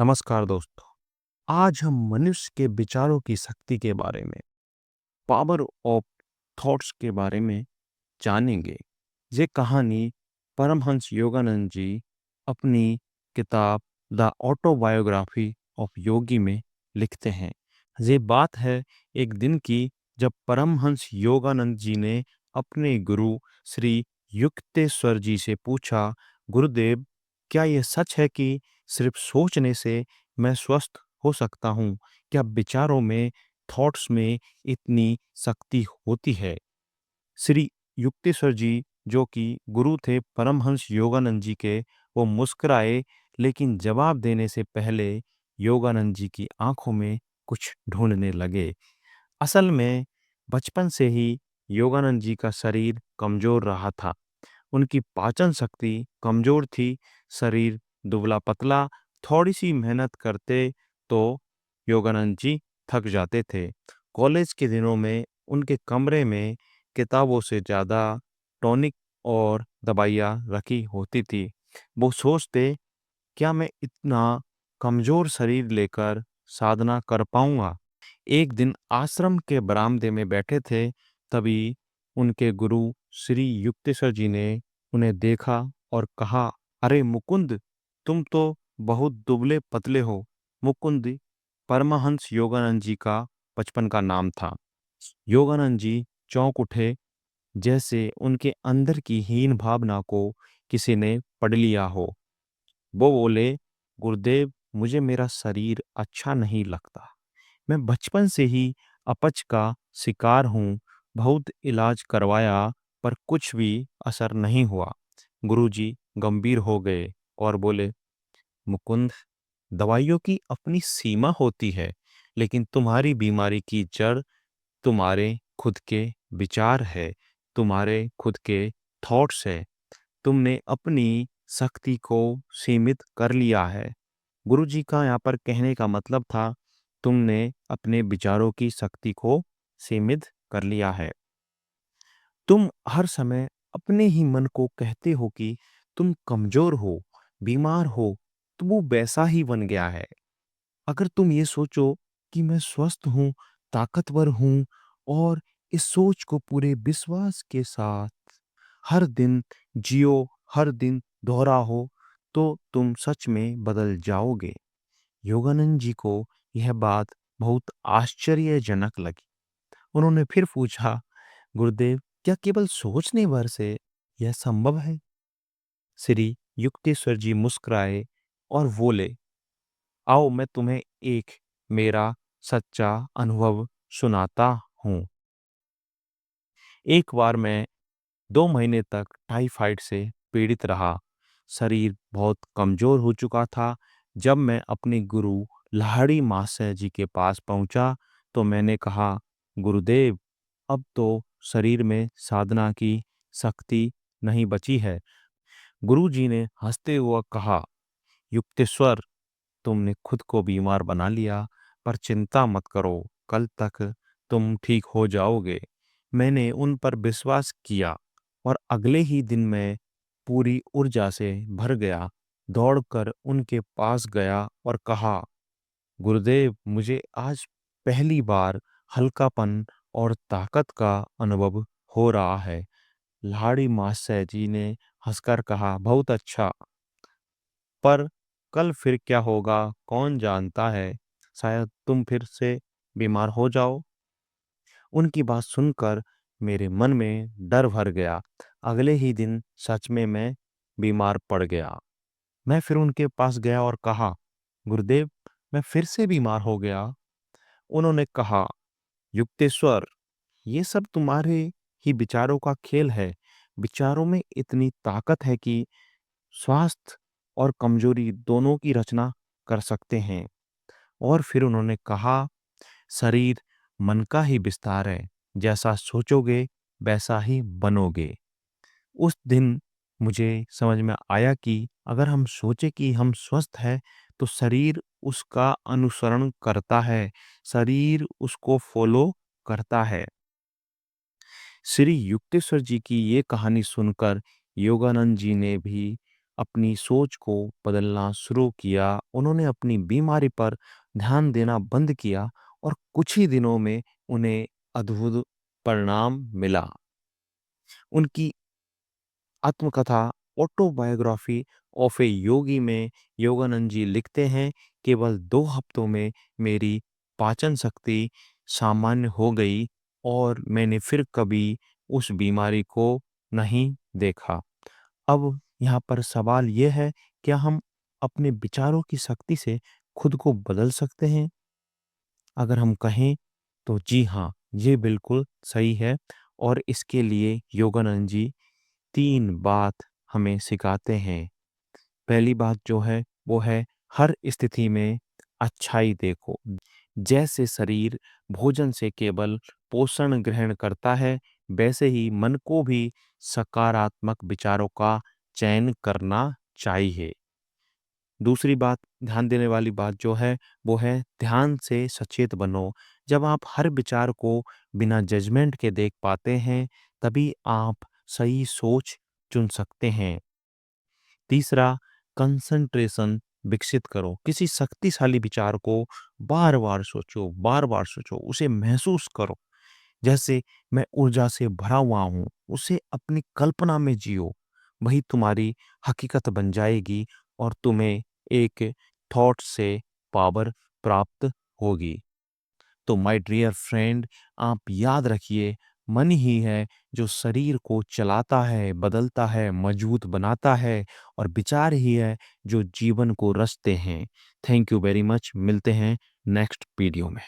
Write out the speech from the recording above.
नमस्कार दोस्तों। आज हम मनुष्य के विचारों की शक्ति के बारे में, पावर ऑफ थॉट्स के बारे में जानेंगे। ये कहानी परमहंस योगानंद जी अपनी किताब द ऑटोबायोग्राफी ऑफ योगी में लिखते हैं। ये बात है एक दिन की, जब परमहंस योगानंद जी ने अपने गुरु श्री युक्तेश्वर जी से पूछा, गुरुदेव, क्या ये सच है कि सिर्फ सोचने से मैं स्वस्थ हो सकता हूँ? क्या विचारों में, थॉट्स में इतनी शक्ति होती है? श्री युक्तेश्वर जी, जो कि गुरु थे परमहंस योगानंद जी के, वो मुस्कुराए, लेकिन जवाब देने से पहले योगानंद जी की आंखों में कुछ ढूंढने लगे। असल में बचपन से ही योगानंद जी का शरीर कमजोर रहा था। उनकी पाचन शक्ति कमजोर थी, शरीर दुबला पतला। थोड़ी सी मेहनत करते तो योगानंद जी थक जाते थे। कॉलेज के दिनों में उनके कमरे में किताबों से ज़्यादा टॉनिक और दवाइयाँ रखी होती थी। वो सोचते, क्या मैं इतना कमजोर शरीर लेकर साधना कर पाऊंगा? एक दिन आश्रम के बरामदे में बैठे थे, तभी उनके गुरु श्री युक्तेश्वर जी ने उन्हें देखा और कहा, अरे मुकुंद, तुम तो बहुत दुबले पतले हो। मुकुंद परमहंस योगानंद जी का बचपन का नाम था। योगानंद जी चौंक उठे, जैसे उनके अंदर की हीन भावना को किसी ने पढ़ लिया हो। वो बोले, गुरुदेव, मुझे मेरा शरीर अच्छा नहीं लगता। मैं बचपन से ही अपच का शिकार हूँ। बहुत इलाज करवाया, पर कुछ भी असर नहीं हुआ। गुरुजी गंभीर हो गए और बोले, मुकुंद, दवाइयों की अपनी सीमा होती है, लेकिन तुम्हारी बीमारी की जड़ तुम्हारे खुद के विचार है, तुम्हारे खुद के थॉट्स है। तुमने अपनी शक्ति को सीमित कर लिया है। गुरुजी का यहाँ पर कहने का मतलब था, तुमने अपने विचारों की शक्ति को सीमित कर लिया है। तुम हर समय अपने ही मन को कहते हो कि तुम कमजोर हो, बीमार हो, तो वो वैसा ही बन गया है। अगर तुम ये सोचो कि मैं स्वस्थ हूँ, ताकतवर हूँ, और इस सोच को पूरे विश्वास के साथ हर दिन जियो, हर दिन दोहराओ, तो तुम सच में बदल जाओगे। योगानंद जी को यह बात बहुत आश्चर्यजनक लगी। उन्होंने फिर पूछा, गुरुदेव, क्या केवल सोचने भर से यह संभव है? श्री युक्तेश्वर जी मुस्कुराए और बोले, आओ मैं तुम्हें एक मेरा सच्चा अनुभव सुनाता हूँ। एक बार मैं 2 महीने तक टाइफाइड से पीड़ित रहा। शरीर बहुत कमजोर हो चुका था। जब मैं अपने गुरु लाहिड़ी महाशय जी के पास पहुंचा, तो मैंने कहा, गुरुदेव, अब तो शरीर में साधना की शक्ति नहीं बची है। गुरु जी ने हंसते हुए कहा, युक्तेश्वर, तुमने खुद को बीमार बना लिया, पर चिंता मत करो, कल तक तुम ठीक हो जाओगे। मैंने उन पर विश्वास किया और अगले ही दिन मैं पूरी ऊर्जा से भर गया। दौड़कर उनके पास गया और कहा, गुरुदेव, मुझे आज पहली बार हल्कापन और ताकत का अनुभव हो रहा है। लाहिड़ी महाशय जी ने हंसकर कहा, बहुत अच्छा, पर कल फिर क्या होगा कौन जानता है, शायद तुम फिर से बीमार हो जाओ। उनकी बात सुनकर मेरे मन में डर भर गया। अगले ही दिन सच में मैं बीमार पड़ गया। मैं फिर उनके पास गया और कहा, गुरुदेव, मैं फिर से बीमार हो गया। उन्होंने कहा, युक्तेश्वर, ये सब तुम्हारे ही विचारों का खेल है। विचारों में इतनी ताकत है कि स्वास्थ्य और कमजोरी दोनों की रचना कर सकते हैं। और फिर उन्होंने कहा, शरीर मन का ही विस्तार है, जैसा सोचोगे वैसा ही बनोगे। उस दिन मुझे समझ में आया कि अगर हम सोचे कि हम स्वस्थ हैं, तो शरीर उसका अनुसरण करता है, शरीर उसको फॉलो करता है। श्री युक्तेश्वर जी की ये कहानी सुनकर योगानंद जी ने भी अपनी सोच को बदलना शुरू किया, उन्होंने अपनी बीमारी पर ध्यान देना बंद किया और कुछ ही दिनों में उन्हें अद्भुत परिणाम मिला। उनकी आत्मकथा ऑटोबायोग्राफी ऑफ ए योगी में योगानंद जी लिखते हैं, केवल 2 हफ्तों में मेरी पाचन शक्ति सामान्य हो गई और मैंने फिर कभी उस बीमारी को नहीं देखा। अब यहाँ पर सवाल ये है, क्या हम अपने विचारों की शक्ति से खुद को बदल सकते हैं? अगर हम कहें तो जी हाँ, ये बिल्कुल सही है और इसके लिए योगानंद जी 3 बात हमें सिखाते हैं। पहली बात जो है वो है, हर स्थिति में अच्छाई देखो। जैसे शरीर भोजन से केवल पोषण ग्रहण करता है, वैसे ही मन को भी सकारात्मक विचारों का चयन करना चाहिए। दूसरी बात, ध्यान देने वाली बात जो है वो है, ध्यान से सचेत बनो। जब आप हर विचार को बिना जजमेंट के देख पाते हैं, तभी आप सही सोच चुन सकते हैं। तीसरा, कंसंट्रेशन विकसित करो। किसी शक्तिशाली विचार को बार बार सोचो, उसे महसूस करो। जैसे मैं ऊर्जा से भरा हुआ हूँ, उसे अपनी कल्पना में जियो। वही तुम्हारी हकीकत बन जाएगी और तुम्हें एक थॉट से पावर प्राप्त होगी। तो माय डियर फ्रेंड, आप याद रखिए, मन ही है जो शरीर को चलाता है, बदलता है, मजबूत बनाता है और विचार ही है जो जीवन को रचते हैं। Thank you very much. मिलते हैं नेक्स्ट वीडियो में।